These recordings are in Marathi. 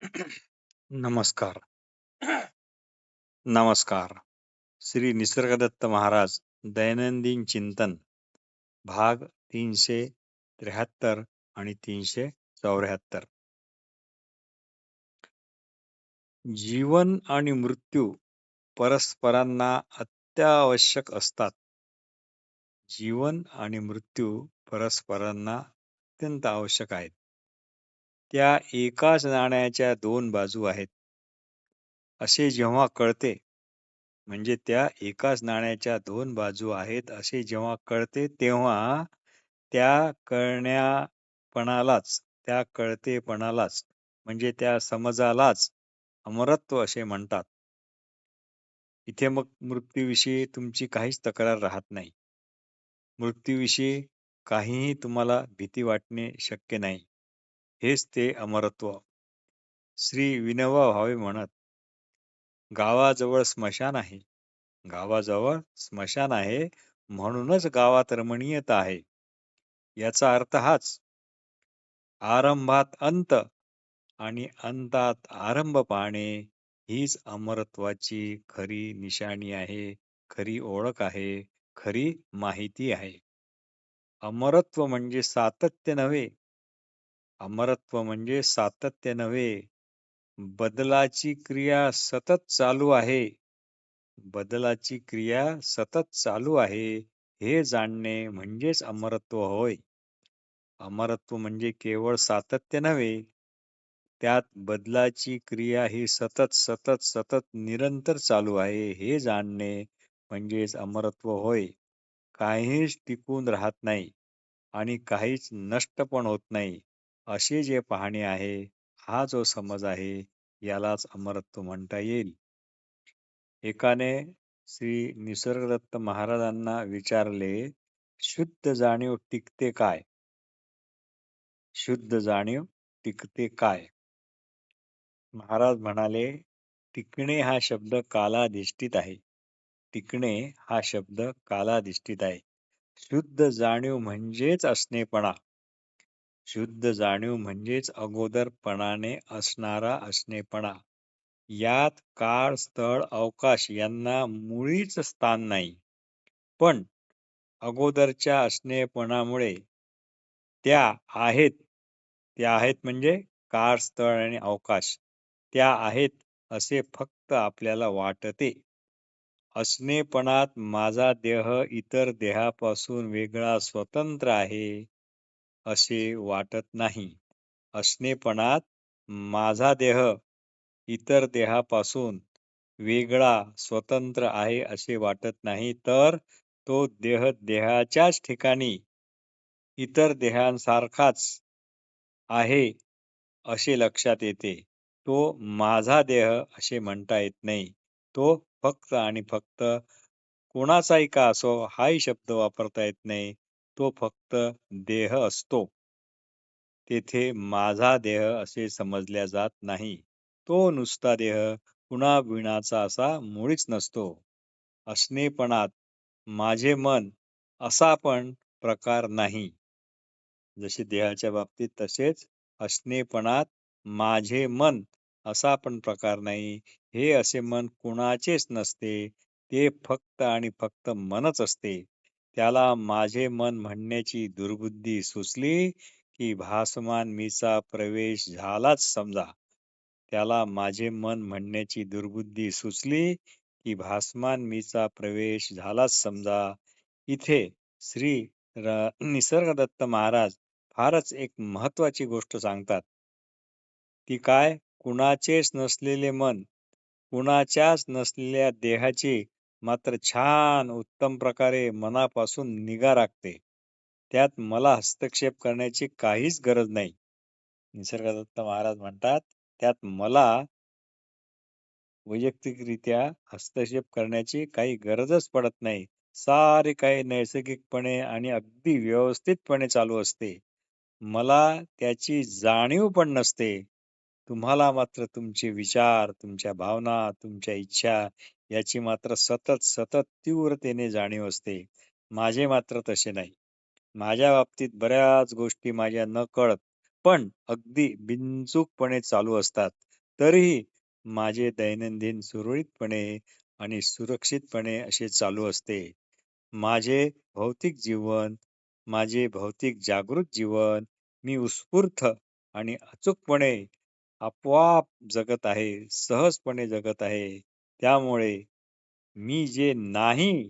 नमस्कार. नमस्कार. श्री निसर्गदत्त महाराज दैनंदिन चिंतन भाग 373 आणि 374. जीवन आणि मृत्यू परस्परांना अत्यावश्यक असतात. जीवन आणि मृत्यू परस्परांना अत्यंत आवश्यक आहेत. त्या एकाच नाण्याच्या दोन बाजू आहेत असे जेव्हा कळते, म्हणजे त्या एकाच नाण्याच्या दोन बाजू आहेत असे जेव्हा कळते, तेव्हा त्या कळतेपणालाच म्हणजे त्या समजालाच अमरत्व असे म्हणतात. इथे मग मृत्यूविषयी तुमची काहीच तक्रार राहत नाही. मृत्यूविषयी काहीही तुम्हाला भीती वाटणे शक्य नाही. हेच ते अमरत्व. श्री विनोबा भावे म्हणत, गावाजवळ स्मशान आहे. गावाजवळ स्मशान आहे म्हणूनच गावात रमणीयता आहे. याचा अर्थ हाच. आरंभात अंत आणि अंतात आरंभ पाहणे हीच अमरत्वाची खरी निशाणी आहे, खरी ओळख आहे, खरी माहिती आहे. अमरत्व म्हणजे सातत्य नव्हे. अमरत्व म्हणजे सातत्य नव्हे. बदलाची क्रिया सतत चालू आहे. बदलाची क्रिया सतत चालू आहे हे जाणणे म्हणजेच अमरत्व होय. अमरत्व म्हणजे केवळ सातत्य नव्हे, त्यात बदलाची क्रिया ही सतत सतत सतत निरंतर चालू आहे हे जाणणे म्हणजेच अमरत्व होय. काहीच टिकून राहत नाही आणि काहीच नष्ट पण होत नाही असे जे पाहणे आहे, हा जो समज आहे, यालाच अमरत्व म्हणता येईल. एकाने श्री निसर्गदत्त महाराजांना विचारले, शुद्ध जाणीव टिकते काय? शुद्ध जाणीव टिकते काय? महाराज म्हणाले, टिकणे हा शब्द कालाधिष्ठित आहे. टिकणे हा शब्द कालाधिष्ठित आहे. शुद्ध जाणीव म्हणजेच असणेपणा. शुद्ध जाणीव म्हणजेच अगोदरपणाने असणारा असणेपणा. यात काळ, स्थळ, अवकाश यांना मुळीच स्थान नाही. पण अगोदरच्या असणेपणामुळे त्या आहेत म्हणजे काळ, स्थळ आणि अवकाश. त्या आहेत असे फक्त आपल्याला वाटते. असणेपणात माझा देह इतर देहापासून वेगळा स्वतंत्र आहे असे वाटत नाही. असणेपणात माझा देह इतर देहापासून वेगळा स्वतंत्र आहे असे वाटत नाही, तर तो देह देहाच्याच ठिकाणी इतर देहांसारखाच आहे असे लक्षात येते. तो माझा देह असे म्हणता येत नाही. तो फक्त आणि फक्त कोणाचाही का असो हाही शब्द वापरता येत नाही. तो फक्त देह असतो. तेथे माझा देह असे समजल्या जात नाही. तो नुसता देह कुणाबिणाचा असा मुळीच नसतो. असणेपणात माझे मन असा पण प्रकार नाही. जसे देहाच्या बाबतीत तसेच असणेपणात माझे मन असा पण प्रकार नाही. हे असे मन कुणाचेच नसते. ते फक्त आणि फक्त मनच असते. त्याला माझे मन म्हणण्याची दुर्बुद्धी सुचली की भासमान मीचा प्रवेश झालाच समजा. त्याला माझे मन म्हणण्याची दुर्बुद्धी सुचली की भासमान मीचा प्रवेश झालाच समजा. इथे श्री निसर्गदत्त महाराज फारच एक महत्वाची गोष्ट सांगतात. ती काय? कुणाचेच नसलेले मन, कुणाच्याच नसलेल्या देहाची मात्र छान उत्तम प्रकारे मनापासून निगा राखते. त्यात मला हस्तक्षेप करण्याची काहीच गरज नाही. निसर्गदत्त महाराज म्हणतात, त्यात मला वैयक्तिकरित्या हस्तक्षेप करण्याची काही गरजच पडत नाही. सारे काही नैसर्गिकपणे आणि अगदी व्यवस्थितपणे चालू असते. मला त्याची जाणीव पण नसते. तुम्हाला मात्र तुमचे विचार, तुमच्या भावना, तुमच्या इच्छा याची मात्र सतत सतत तीव्रतेने जाणीव असते. माझे मात्र तसे नाही. माझ्या बाबतीत बऱ्याच गोष्टी माझ्या नकळत पण अगदी बिनचूकपणे चालू असतात. तरीही माझे दैनंदिन सुरळीतपणे आणि सुरक्षितपणे असे चालू असते. माझे भौतिक जीवन, माझे भौतिक जागृत जीवन मी उत्स्फूर्त आणि अचूकपणे आपोआप जगत आहे, सहजपणे जगत आहे. त्यामुळे मी जे नाही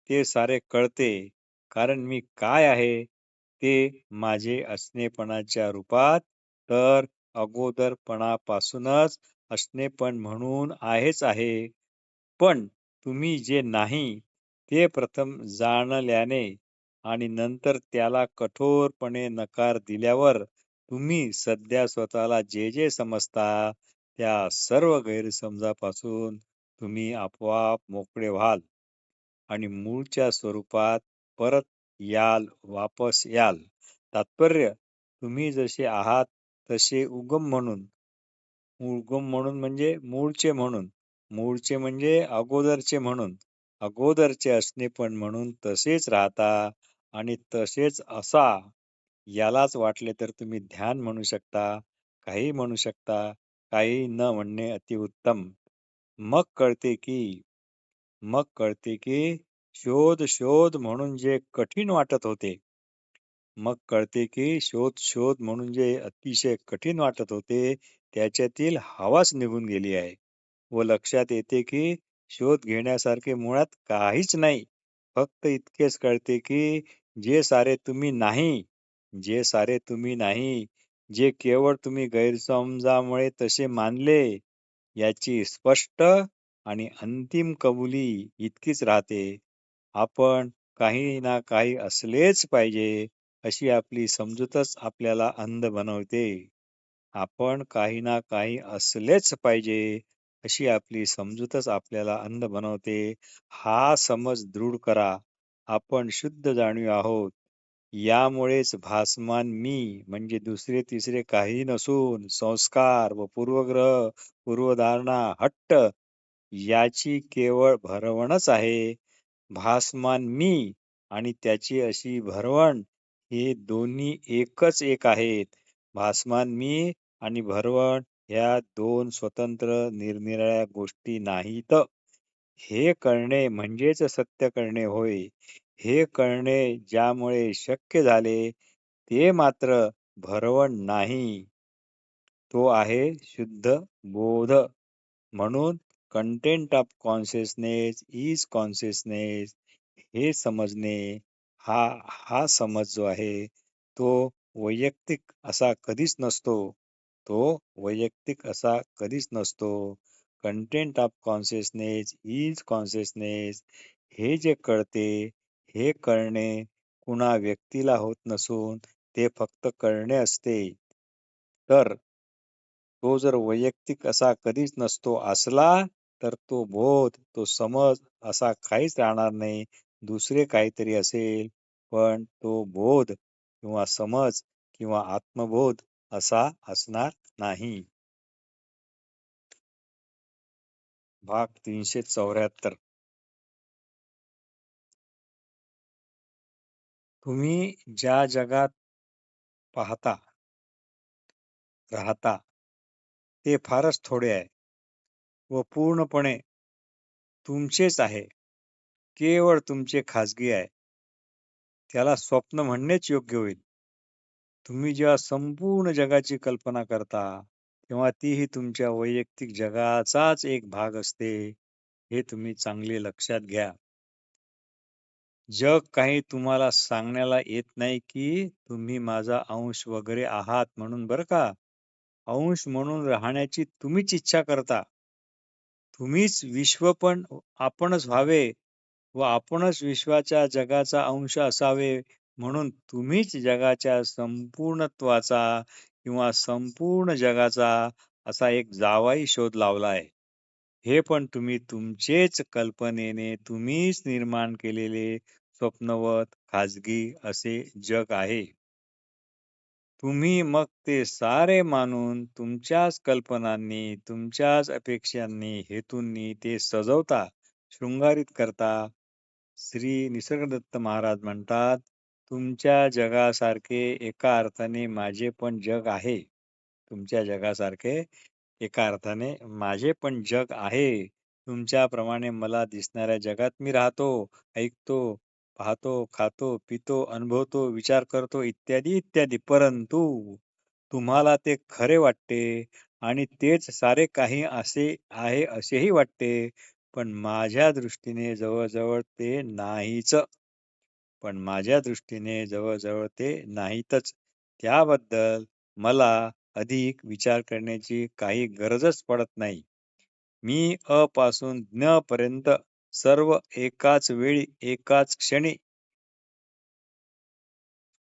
ते सारे कळते. कारण मी काय आहे ते माझे असणेपणाच्या रूपात तर अगोदरपणापासूनच असणेपण म्हणून आहेच आहे. पण तुम्ही जे नाही ते प्रथम जाणल्याने आणि नंतर त्याला कठोरपणे नकार दिल्यावर तुम्ही सध्या स्वतःला जे समजता त्या सर्व गैरसमजापासून तुम्ही आपोआप मोकळे व्हाल आणि मूळच्या स्वरूपात परत वापस याल. तात्पर्य तुम्ही जसे आहात तसे उगम म्हणून म्हणजे मूळचे म्हणजे अगोदरचे म्हणून, अगोदरचे असणे पण म्हणून तसेच राहता आणि तसेच असा. यालाच वाटले तर तुम्ही ध्यान म्हणू शकता, काही म्हणू शकता, काही न म्हणणे अतिउत्तम. मग कळते की शोध म्हणून जे कठीण वाटत होते, मग कळते की शोध म्हणून जे अतिशय कठीण वाटत होते, त्याच्यातील हवाच निघून गेली आहे. व लक्षात येते की शोध घेण्यासारखे मुळात काहीच नाही. फक्त इतकेच कळते की जे सारे तुम्ही नाही, जे सारे तुम्ही नाही, जे केवळ तुम्ही गैरसमजामुळे तसे मानले, याची स्पष्ट आणि अंतिम कबुली इतकीच राहते. आपण काही ना काही असलेच पाहिजे, अशी आपली समजूतच आपल्याला अंध बनवते. आपण काही ना काही असलेच पाहिजे, अशी आपली समजूतच आपल्याला अंध बनवते. हा समज दृढ करा. आपण शुद्ध जाणीव आहोत. यामुळेच भासमान मी म्हणजे दुसरे तिसरे काही नसून संस्कार व पूर्वग्रह, पूर्वधारणा, हट्ट याची केवळ भरवणच आहे. भासमान मी आणि त्याची अशी भरवण हे दोन्ही एकच एक आहेत. भासमान मी आणि भरवण ह्या दोन स्वतंत्र निरनिराळ्या गोष्टी नाहीत. हे कळणे म्हणजेच सत्य कळणे होय. हे कळणे ज्यामुळे शक्य झाले ते मात्र भरवण नाही. तो आहे शुद्ध बोध. म्हणून content of consciousness is consciousness हे समजणे, हा हा समज जो आहे तो वैयक्तिक असा कधीच नसतो. तो वैयक्तिक असा कधीच नसतो. Content of consciousness is consciousness हे जे कळते, हे कळणे कुणा व्यक्तीला होत नसून ते फक्त कळणे असते. तर तो जर वैयक्तिक असा कधीच नसतो असला, तर तो बोध, तो समज असा काहीच राहणार नाही. दुसरे काहीतरी असेल, पण तो बोध किंवा समज किंवा आत्मबोध असा असणार नाही. भाग 374. तुम्ही ज्या जगात पाहता, राहता, ते फारच थोडे आहे व पूर्णपणे तुमचेच आहे. केवळ तुमचे खाजगी आहे. त्याला स्वप्न म्हणणेच योग्य होईल. तुम्ही जेव्हा संपूर्ण जगाची कल्पना करता, तेव्हा तीही तुमच्या वैयक्तिक जगाचाच एक भाग असते. हे तुम्ही चांगले लक्षात घ्या. जग काही तुम्हाला सांगण्याला येत नाही की तुम्ही माझा अंश वगैरे आहात म्हणून बरं का. अंश म्हणून राहण्याची तुम्हीच इच्छा करता. तुम्हीच विश्व पण आपणच व्हावे व आपणच विश्वाच्या जगाचा अंश असावे म्हणून तुम्हीच जगाच्या संपूर्णत्वाचा किंवा संपूर्ण जगाचा असा एक जावाई शोध लावलाय. हे पण तुम्ही तुमचेच कल्पनेने तुम्हीच निर्माण केलेले स्वप्नवत खाजगी असे जग आहे. तुम्ही मग ते सारे मानून तुमच्याच कल्पनांनी, तुमच्याच अपेक्षांनी, हेतूंनी ते सजवता, शृंगारित करता. श्री निसर्गदत्त महाराज म्हणतात, तुमच्या जगासारखे एका अर्थाने माझे पण जग आहे. तुमच्या जगासारखे एका अर्थाने माझे पण जग आहे. तुमच्याप्रमाणे मला दिसणाऱ्या जगात मी राहतो, ऐकतो, पाहतो, खातो, पितो, अनुभवतो, विचार करतो इत्यादी, इत्यादी. परंतु तुम्हाला ते खरे वाटते आणि तेच सारे काही असे आहे असेही वाटते. पण माझ्या दृष्टीने जवळ ते नाहीच. पण माझ्या दृष्टीने जवळ ते नाहीतच. त्याबद्दल मला अधिक विचार करण्याची काही गरजच पडत नाही. मी अ पासून ज्ञ पर्यंत सर्व एकाच वेळी, एकाच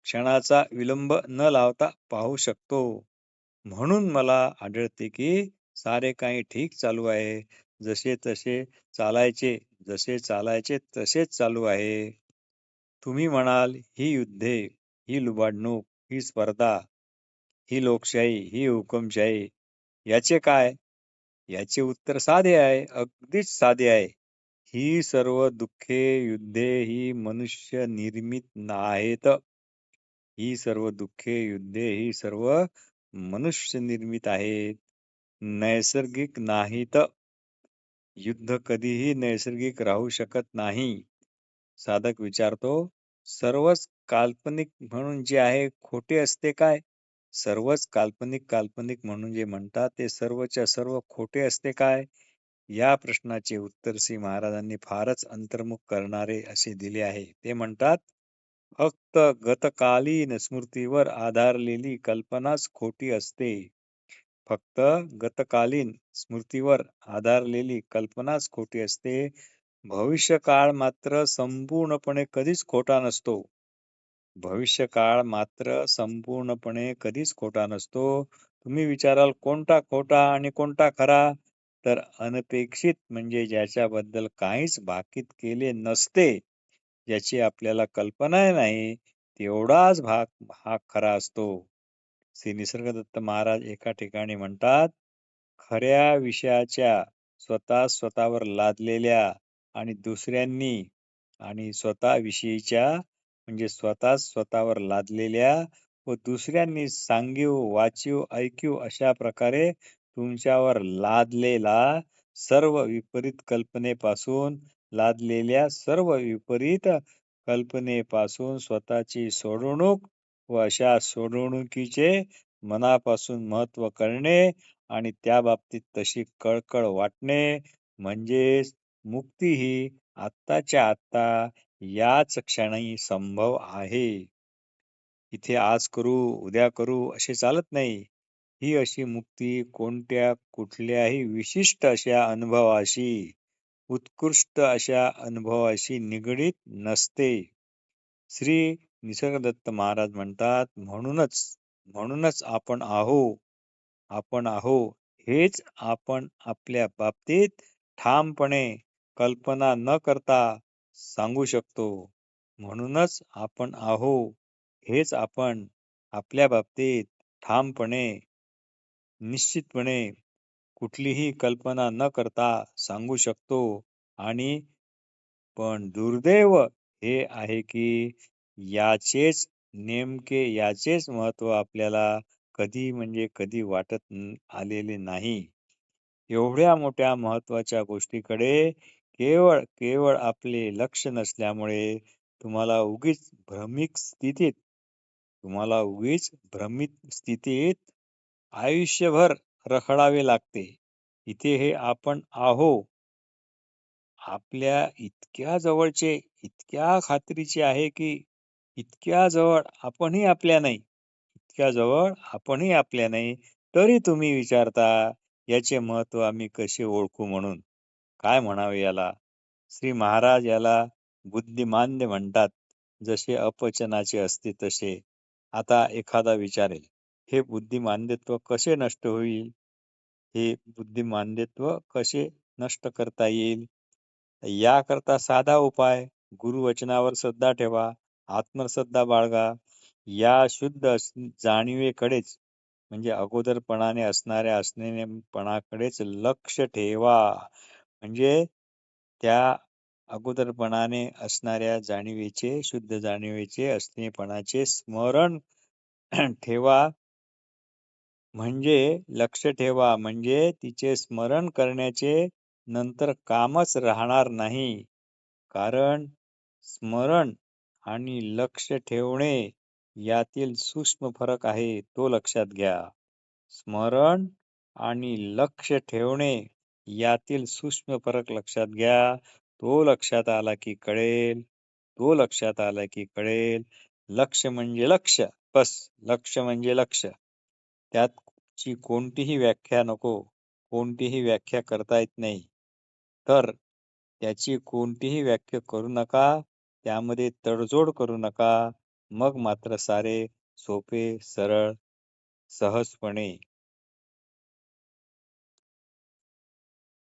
क्षणाचा विलंब न लावता पाहू शकतो. म्हणून मला आढळते की सारे काही ठीक चालू आहे. जसे चालायचे तसेच चालू आहे. तुम्ही म्हणाल, ही युद्धे, ही लुबाडणूक, ही स्पर्धा, ही लोकशाही, ही हुकुमशाही, याचे काय? याचे उत्तर साधे आहे, अगदीच साधे आहे. ही सर्व दुःखे, युद्धे ही मनुष्य निर्मित नाहीत. ही सर्व दुःखे, युद्धे ही सर्व मनुष्य निर्मित आहेत. नैसर्गिक नाहीत. युद्ध कधीही नैसर्गिक राहू शकत नाही. साधक विचारतो, सर्वच काल्पनिक म्हणून जे आहे खोटे असते काय? सर्वच काल्पनिक काल्पनिक म्हणून जे म्हणतात ते सर्वच्या सर्व खोटे असते काय? या प्रश्नाचे उत्तर श्री महाराजांनी फारच अंतर्मुख करणारे असे दिले आहे. ते म्हणतात, फक्त गतकालीन स्मृतीवर आधारलेली कल्पनाच खोटी असते. फक्त गतकालीन स्मृतीवर आधारलेली कल्पनाच खोटी असते. भविष्यकाळ मात्र संपूर्णपणे कधीच खोटा नसतो. भविष्यकाळ मात्र संपूर्णपणे कधीच खोटा नसतो. तुम्ही विचाराल कोणता खोटा आणि कोणता खरा? तर अनपेक्षित म्हणजे ज्याच्याबद्दल काहीच भाकीत केले नसते, ज्याची आपल्याला कल्पना नाही, तेवढाच भाग हा खरा असतो. श्री निसर्गदत्त महाराज एका ठिकाणी म्हणतात, खऱ्या विषयाच्या स्वतःवर लादलेल्या आणि दुसऱ्यांनी आणि स्वतःविषयीच्या म्हणजे स्वतःवर लादलेल्या व दुसऱ्यांनी सांगीव, वाचीव, ऐकीव अशा प्रकारे तुमच्यावर लादलेला सर्व विपरीत कल्पनेपासून लादलेल्या सर्व विपरीत कल्पनेपासून स्वतःची सोडवणूक व अशा सोडवणुकीचे मनापासून महत्व करणे आणि त्या बाबतीत तशी कळकळ वाटणे म्हणजेच मुक्ती ही आत्ताच्या आत्ता याच क्षणी संभव आहे. इथे आज करू, उद्या करू असे चालत नाही. ही अशी मुक्ती कुठल्याही विशिष्ट अशा अनुभवाशी, उत्कृष्ट अशा अनुभवाशी निगडीत नसते. श्री निसर्गदत्त महाराज म्हणतात, म्हणूनच आपण आहो हेच आपण आपल्या बाबतीत ठामपणे कल्पना न करता सांगू शकतो. म्हणूनच आपण आहो हेच आपण आपल्या बाबतीत ठामपणे, निश्चितपणे कुठलीही कल्पना न करता सांगू शकतो. आणि पण दुर्दैव हे आहे की याचेच महत्व आपल्याला कधी वाटत आलेले नाही. एवढ्या मोठ्या महत्वाच्या गोष्टीकडे केवळ आपले लक्ष नसल्यामुळे तुम्हाला उगीच भ्रमित स्थितीत आयुष्यभर रखडावे लागते. इथे हे आपण आहो आपल्या इतक्या जवळचे, इतक्या खात्रीचे आहे की इतक्या जवळ आपणही आपल्या नाही, तरी तुम्ही विचारता याचे महत्व आम्ही कसे ओळखू म्हणून. काय म्हणावे याला? श्री महाराज याला बुद्धिमांद्य म्हणतात. जसे अपचनाचे असते तसे. आता एखादा विचारेल, हे बुद्धिमांद्यत्व कसे नष्ट होईल? हे बुद्धिमांद्यत्व कसे नष्ट करता येईल? याकरता साधा उपाय, गुरुवचनावर श्रद्धा ठेवा, आत्मश्रद्धा बाळगा. या शुद्ध जाणीवेकडेच म्हणजे अगोदरपणाने असणाऱ्या असणेपणाकडेच लक्ष ठेवा. म्हणजे त्या अगोदरपणाने असणाऱ्या जाणीवेचे, शुद्ध जाणीवेचे, असणेपणाचे स्मरण ठेवा. म्हणजे लक्ष ठेवा म्हणजे तिचे स्मरण करण्याचे नंतर कामच राहणार नाही. कारण स्मरण आणि लक्ष ठेवणे यातील सूक्ष्म फरक आहे तो लक्षात घ्या. स्मरण आणि लक्ष ठेवणे यातील सूक्ष्म फरक लक्षात घ्या. तो लक्षात आला की कळेल. तो लक्षात आला की कळेल. लक्ष म्हणजे लक्ष. बस लक्ष म्हणजे लक्ष. त्याची कोणतीही व्याख्या नको. कोणतीही व्याख्या करता येत नाही. तर त्याची कोणतीही व्याख्या करू नका. त्यामध्ये तडजोड करू नका. मग मात्र सारे सोपे, सरळ, सहजपणे